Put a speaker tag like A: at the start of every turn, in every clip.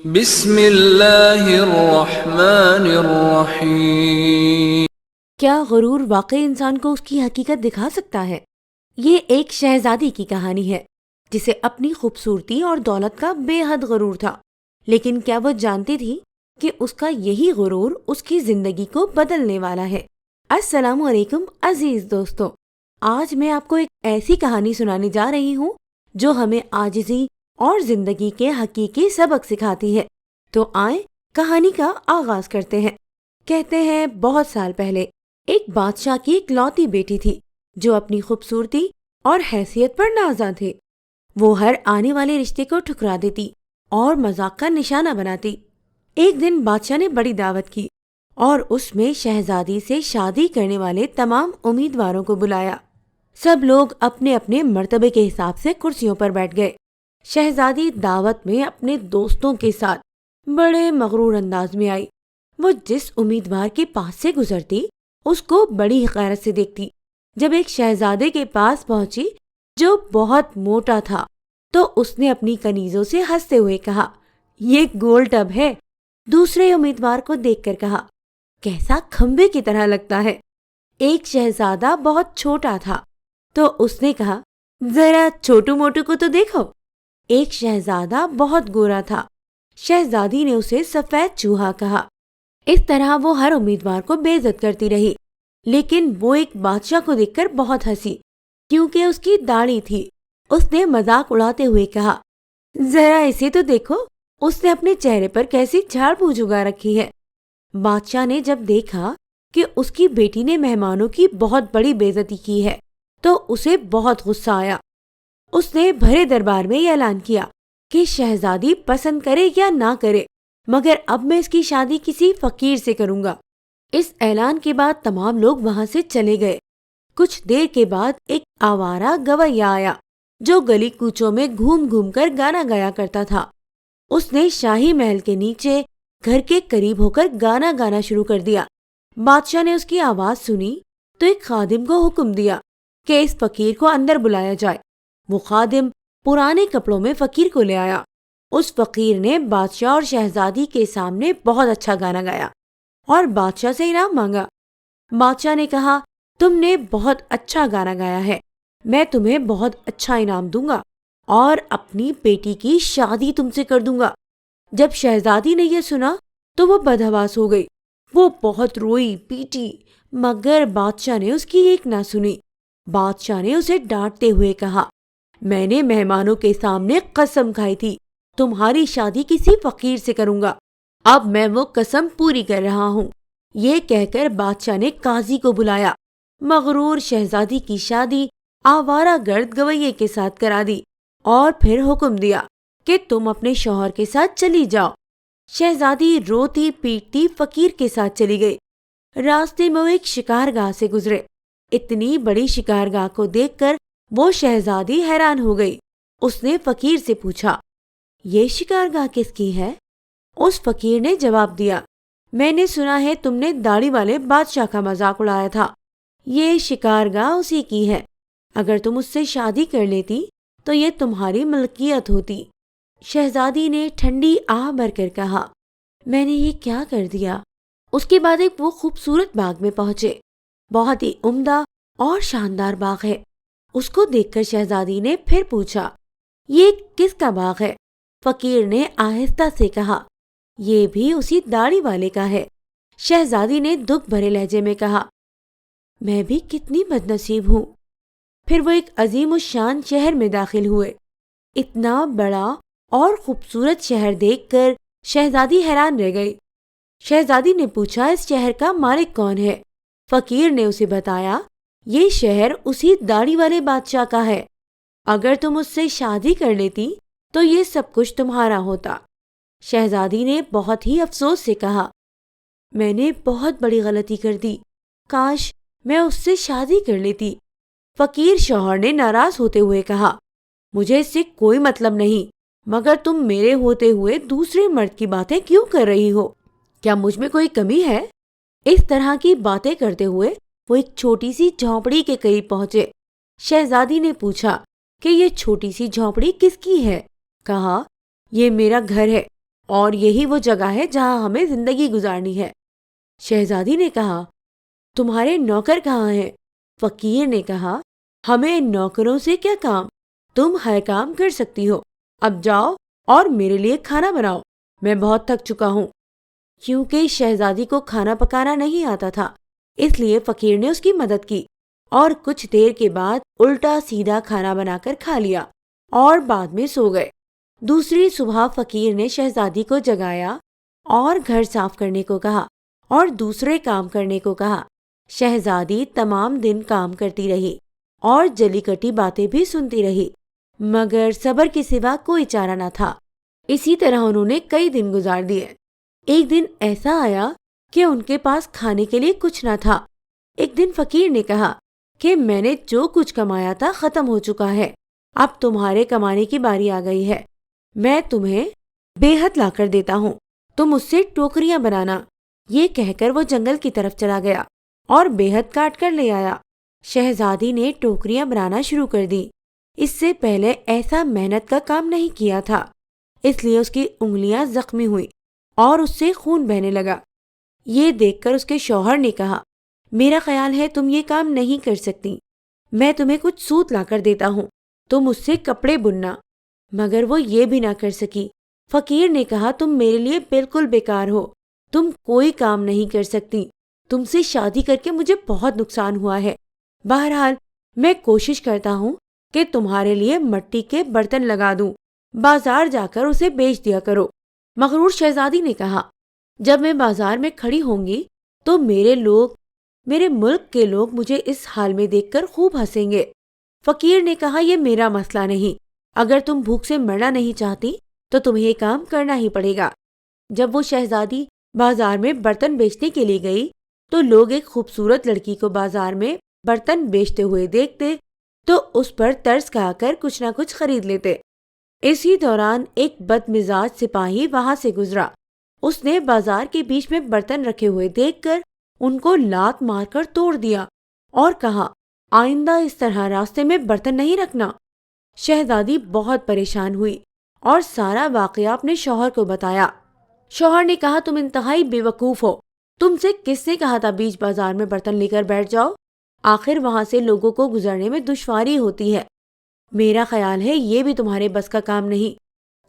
A: بسم اللہ الرحمن الرحیم۔
B: کیا غرور واقعی انسان کو اس کی حقیقت دکھا سکتا ہے؟ یہ ایک شہزادی کی کہانی ہے جسے اپنی خوبصورتی اور دولت کا بے حد غرور تھا، لیکن کیا وہ جانتی تھی کہ اس کا یہی غرور اس کی زندگی کو بدلنے والا ہے؟ السلام علیکم عزیز دوستو، آج میں آپ کو ایک ایسی کہانی سنانے جا رہی ہوں جو ہمیں عاجزی اور زندگی کے حقیقی سبق سکھاتی ہے۔ تو آئیں کہانی کا آغاز کرتے ہیں۔ کہتے ہیں بہت سال پہلے ایک بادشاہ کی اکلوتی بیٹی تھی جو اپنی خوبصورتی اور حیثیت پر نازاں تھے۔ وہ ہر آنے والے رشتے کو ٹھکرا دیتی اور مذاق کا نشانہ بناتی۔ ایک دن بادشاہ نے بڑی دعوت کی اور اس میں شہزادی سے شادی کرنے والے تمام امیدواروں کو بلایا۔ سب لوگ اپنے اپنے مرتبے کے حساب سے کرسیوں پر بیٹھ گئے۔ شہزادی دعوت میں اپنے دوستوں کے ساتھ بڑے مغرور انداز میں آئی۔ وہ جس امیدوار کے پاس سے گزرتی اس کو بڑی حقارت سے دیکھتی۔ جب ایک شہزادے کے پاس پہنچی جو بہت موٹا تھا تو اس نے اپنی کنیزوں سے ہنستے ہوئے کہا، یہ گول ٹب ہے۔ دوسرے امیدوار کو دیکھ کر کہا، کیسا کھمبے کی طرح لگتا ہے۔ ایک شہزادہ بہت چھوٹا تھا تو اس نے کہا، ذرا چھوٹو موٹو کو تو دیکھو۔ ایک شہزادہ بہت گورا تھا، شہزادی نے اسے سفید چوہا کہا۔ اس طرح وہ ہر امیدوار کو بے عزت کرتی رہی، لیکن وہ ایک بادشاہ کو دیکھ کر بہت ہنسی کیونکہ اس کی داڑھی تھی۔ اس نے مذاق اڑاتے ہوئے کہا، ذرا اسے تو دیکھو، اس نے اپنے چہرے پر کیسی جھاڑ پھوچ اگا رکھی ہے۔ بادشاہ نے جب دیکھا کہ اس کی بیٹی نے مہمانوں کی بہت بڑی بے عزتی کی ہے تو اسے بہت غصہ آیا۔ اس نے بھرے دربار میں یہ اعلان کیا کہ شہزادی پسند کرے یا نہ کرے، مگر اب میں اس کی شادی کسی فقیر سے کروں گا۔ اس اعلان کے بعد تمام لوگ وہاں سے چلے گئے۔ کچھ دیر کے بعد ایک آوارہ گویا آیا جو گلی کوچوں میں گھوم گھوم کر گانا گایا کرتا تھا۔ اس نے شاہی محل کے نیچے گھر کے قریب ہو کر گانا گانا شروع کر دیا۔ بادشاہ نے اس کی آواز سنی تو ایک خادم کو حکم دیا کہ اس فقیر کو اندر بلایا جائے۔ وہ خادم پرانے کپڑوں میں فقیر کو لے آیا۔ اس فقیر نے بادشاہ اور شہزادی کے سامنے بہت اچھا گانا گایا اور بادشاہ سے انعام مانگا۔ بادشاہ نے کہا، تم نے بہت اچھا گانا گایا ہے، میں تمہیں بہت اچھا انعام دوں گا اور اپنی بیٹی کی شادی تم سے کر دوں گا۔ جب شہزادی نے یہ سنا تو وہ بدحواس ہو گئی۔ وہ بہت روئی پیٹی، مگر بادشاہ نے اس کی ایک نہ سنی۔ بادشاہ نے اسے ڈانٹتے ہوئے کہا، میں نے مہمانوں کے سامنے قسم کھائی تھی تمہاری شادی کسی فقیر سے کروں گا، اب میں وہ قسم پوری کر رہا ہوں۔ یہ کہہ کر بادشاہ نے قاضی کو بلایا۔ مغرور شہزادی کی شادی آوارہ گرد گویے کے ساتھ کرا دی اور پھر حکم دیا کہ تم اپنے شوہر کے ساتھ چلی جاؤ۔ شہزادی روتی پیٹتی فقیر کے ساتھ چلی گئی۔ راستے میں وہ ایک شکارگاہ سے گزرے۔ اتنی بڑی شکارگاہ کو دیکھ کر وہ شہزادی حیران ہو گئی۔ اس نے فقیر سے پوچھا، یہ شکارگاہ کس کی ہے؟ اس فقیر نے جواب دیا، میں نے سنا ہے تم نے داڑھی والے بادشاہ کا مذاق اڑایا تھا، یہ شکارگاہ اسی کی ہے۔ اگر تم اس سے شادی کر لیتی تو یہ تمہاری ملکیت ہوتی۔ شہزادی نے ٹھنڈی آہ بھر کر کہا، میں نے یہ کیا کر دیا؟ اس کے بعد ایک وہ خوبصورت باغ میں پہنچے۔ بہت ہی عمدہ اور شاندار باغ ہے۔ اس کو دیکھ کر شہزادی نے پھر پوچھا، یہ کس کا باغ ہے؟ فقیر نے آہستہ سے کہا، یہ بھی اسی داڑھی والے کا ہے۔ شہزادی نے دکھ بھرے لہجے میں کہا، میں بھی کتنی بد نصیب ہوں۔ پھر وہ ایک عظیم الشان شہر میں داخل ہوئے۔ اتنا بڑا اور خوبصورت شہر دیکھ کر شہزادی حیران رہ گئی۔ شہزادی نے پوچھا، اس شہر کا مالک کون ہے؟ فقیر نے اسے بتایا، یہ شہر اسی داڑھی والے بادشاہ کا ہے۔ اگر تم اس سے شادی کر لیتی تو یہ سب کچھ تمہارا ہوتا۔ شہزادی نے بہت ہی افسوس سے کہا، میں نے بہت بڑی غلطی کر دی، کاش میں اس سے شادی کر لیتی۔ فقیر شوہر نے ناراض ہوتے ہوئے کہا، مجھے اس سے کوئی مطلب نہیں، مگر تم میرے ہوتے ہوئے دوسرے مرد کی باتیں کیوں کر رہی ہو؟ کیا مجھ میں کوئی کمی ہے؟ اس طرح کی باتیں کرتے ہوئے وہ ایک چھوٹی سی جھونپڑی کے قریب پہنچے۔ شہزادی نے پوچھا کہ یہ چھوٹی سی جھونپڑی کس کی ہے؟ کہا، یہ میرا گھر ہے، اور یہی وہ جگہ ہے جہاں ہمیں زندگی گزارنی ہے۔ شہزادی نے کہا، تمہارے نوکر کہاں ہیں؟ فقیر نے کہا، ہمیں نوکروں سے کیا کام، تم ہر کام کر سکتی ہو، اب جاؤ اور میرے لیے کھانا بناؤ، میں بہت تھک چکا ہوں۔ کیونکہ شہزادی کو کھانا پکانا نہیں آتا تھا، اس لیے فقیر نے اس کی مدد کی اور کچھ دیر کے بعد الٹا سیدھا کھانا بنا کر کھا لیا اور بعد میں سو گئے۔ دوسری صبح فقیر نے شہزادی کو جگایا اور گھر صاف کرنے کو کہا اور دوسرے کام کرنے کو کہا۔ شہزادی تمام دن کام کرتی رہی اور جلی کٹی باتیں بھی سنتی رہی، مگر صبر کے سوا کوئی چارہ نہ تھا۔ اسی طرح انہوں نے کئی دن گزار دیے۔ ایک دن ایسا آیا کہ ان کے پاس کھانے کے لیے کچھ نہ تھا۔ ایک دن فقیر نے کہا کہ میں نے جو کچھ کمایا تھا ختم ہو چکا ہے، اب تمہارے کمانے کی باری آ گئی ہے، میں تمہیں بے حد لا کر دیتا ہوں، تم اس سے ٹوکریاں بنانا۔ یہ کہہ کر وہ جنگل کی طرف چلا گیا اور بے حد کاٹ کر لے آیا۔ شہزادی نے ٹوکریاں بنانا شروع کر دی۔ اس سے پہلے ایسا محنت کا کام نہیں کیا تھا، اس لیے اس کی انگلیاں زخمی ہوئی اور اس سے خون بہنے لگا۔ یہ دیکھ کر اس کے شوہر نے کہا، میرا خیال ہے تم یہ کام نہیں کر سکتی، میں تمہیں کچھ سوت لا کر دیتا ہوں، تم اس سے کپڑے بننا۔ مگر وہ یہ بھی نہ کر سکی۔ فقیر نے کہا، تم میرے لیے بالکل بیکار ہو، تم کوئی کام نہیں کر سکتی، تم سے شادی کر کے مجھے بہت نقصان ہوا ہے، بہرحال میں کوشش کرتا ہوں کہ تمہارے لیے مٹی کے برتن لگا دوں، بازار جا کر اسے بیچ دیا کرو۔ مغرور شہزادی نے کہا، جب میں بازار میں کھڑی ہوں گی تو میرے ملک کے لوگ مجھے اس حال میں دیکھ کر خوب ہنسیں گے۔ فقیر نے کہا، یہ میرا مسئلہ نہیں، اگر تم بھوک سے مرنا نہیں چاہتی تو تمہیں یہ کام کرنا ہی پڑے گا۔ جب وہ شہزادی بازار میں برتن بیچنے کے لیے گئی تو لوگ ایک خوبصورت لڑکی کو بازار میں برتن بیچتے ہوئے دیکھتے تو اس پر ترس کھا کر کچھ نہ کچھ خرید لیتے۔ اسی دوران ایک بد مزاج سپاہی وہاں سے گزرا۔ اس نے بازار کے بیچ میں برتن رکھے ہوئے دیکھ کر ان کو لات مار کر توڑ دیا اور کہا، آئندہ اس طرح راستے میں برتن نہیں رکھنا۔ شہزادی بہت پریشان ہوئی اور سارا واقعہ اپنے شوہر کو بتایا۔ شوہر نے کہا، تم انتہائی بے وقوف ہو، تم سے کس نے کہا تھا بیچ بازار میں برتن لے کر بیٹھ جاؤ؟ آخر وہاں سے لوگوں کو گزرنے میں دشواری ہوتی ہے۔ میرا خیال ہے یہ بھی تمہارے بس کا کام نہیں۔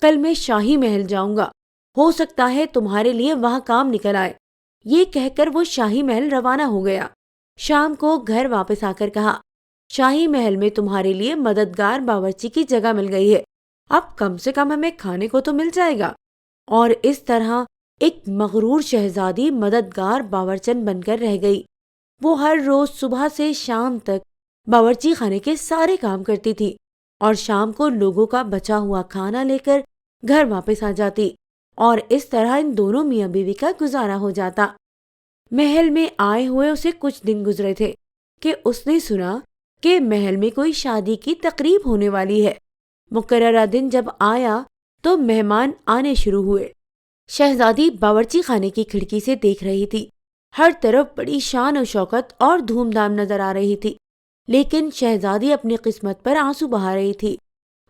B: کل میں شاہی محل جاؤں گا، ہو سکتا ہے تمہارے لیے وہاں کام نکل آئے۔ یہ کہہ کر وہ شاہی محل روانہ ہو گیا۔ شام کو گھر واپس آ کر کہا، شاہی محل میں تمہارے لیے مددگار باورچی کی جگہ مل گئی ہے، اب کم سے کم ہمیں کھانے کو تو مل جائے گا۔ اور اس طرح ایک مغرور شہزادی مددگار باورچن بن کر رہ گئی۔ وہ ہر روز صبح سے شام تک باورچی خانے کے سارے کام کرتی تھی اور شام کو لوگوں کا بچا ہوا کھانا لے کر گھر واپس آ جاتی، اور اس طرح ان دونوں میاں بیوی کا گزارا ہو جاتا۔ محل میں آئے ہوئے اسے کچھ دن گزرے تھے کہ اس نے سنا کہ محل میں کوئی شادی کی تقریب ہونے والی ہے۔ مقررہ دن جب آیا تو مہمان آنے شروع ہوئے۔ شہزادی باورچی خانے کی کھڑکی سے دیکھ رہی تھی، ہر طرف بڑی شان و شوکت اور دھوم دھام نظر آ رہی تھی، لیکن شہزادی اپنی قسمت پر آنسو بہا رہی تھی،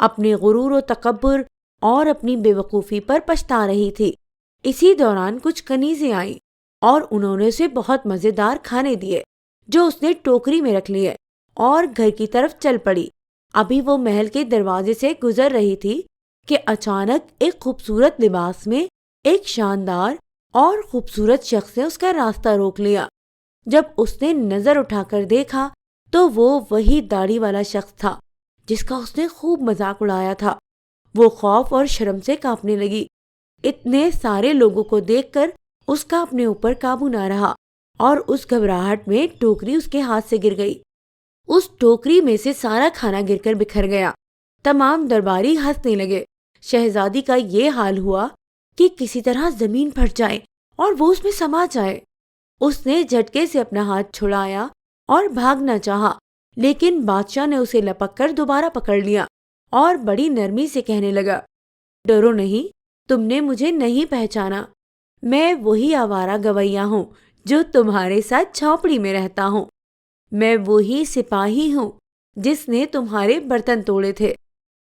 B: اپنے غرور و تکبر اور اپنی بے وقوفی پر پچھتا رہی تھی۔ اسی دوران کچھ کنیزیں آئیں اور انہوں نے اسے بہت مزیدار کھانے دیے جو اس نے ٹوکری میں رکھ لیے اور گھر کی طرف چل پڑی۔ ابھی وہ محل کے دروازے سے گزر رہی تھی کہ اچانک ایک خوبصورت لباس میں ایک شاندار اور خوبصورت شخص نے اس کا راستہ روک لیا۔ جب اس نے نظر اٹھا کر دیکھا تو وہ وہی داڑھی والا شخص تھا جس کا اس نے خوب مذاق اڑایا تھا۔ وہ خوف اور شرم سے کانپنے لگی۔ اتنے سارے لوگوں کو دیکھ کر اس کا اپنے اوپر قابو نہ رہا اور اس گھبراہٹ میں ٹوکری اس کے ہاتھ سے گر گئی۔ اس ٹوکری میں سے سارا کھانا گر کر بکھر گیا۔ تمام درباری ہنسنے لگے۔ شہزادی کا یہ حال ہوا کہ کسی طرح زمین پھٹ جائے اور وہ اس میں سما جائے۔ اس نے جھٹکے سے اپنا ہاتھ چھڑایا اور بھاگنا چاہا، لیکن بادشاہ نے اسے لپک کر دوبارہ پکڑ لیا اور بڑی نرمی سے کہنے لگا، ڈرو نہیں، تم نے مجھے نہیں پہچانا، میں وہی آوارہ گویا ہوں جو تمہارے ساتھ جھونپڑی میں رہتا ہوں، میں وہی سپاہی ہوں جس نے تمہارے برتن توڑے تھے۔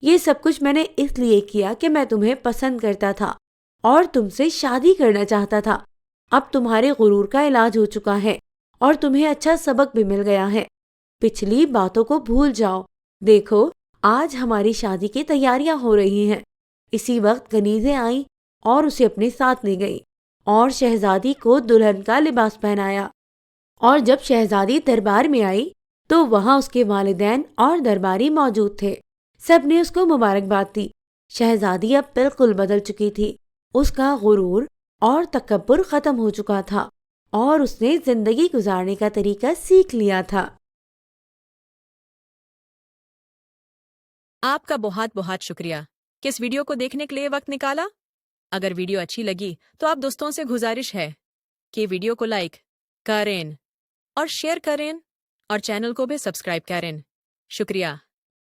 B: یہ سب کچھ میں نے اس لیے کیا کہ میں تمہیں پسند کرتا تھا اور تم سے شادی کرنا چاہتا تھا۔ اب تمہارے غرور کا علاج ہو چکا ہے اور تمہیں اچھا سبق بھی مل گیا ہے۔ پچھلی باتوں کو بھول جاؤ، دیکھو آج ہماری شادی کی تیاریاں ہو رہی ہیں۔ اسی وقت کنیزیں آئیں اور اسے اپنے ساتھ لے گئی اور شہزادی کو دلہن کا لباس پہنایا۔ اور جب شہزادی دربار میں آئی تو وہاں اس کے والدین اور درباری موجود تھے۔ سب نے اس کو مبارکباد دی۔ شہزادی اب بالکل بدل چکی تھی۔ اس کا غرور اور تکبر ختم ہو چکا تھا اور اس نے زندگی گزارنے کا طریقہ سیکھ لیا تھا۔
C: آپ کا بہت بہت شکریہ کہ اس ویڈیو کو دیکھنے کے لیے وقت نکالا۔ اگر ویڈیو اچھی لگی تو آپ دوستوں سے گزارش ہے کہ ویڈیو کو لائک کریں اور شیئر کریں اور چینل کو بھی سبسکرائب کریں۔ شکریہ۔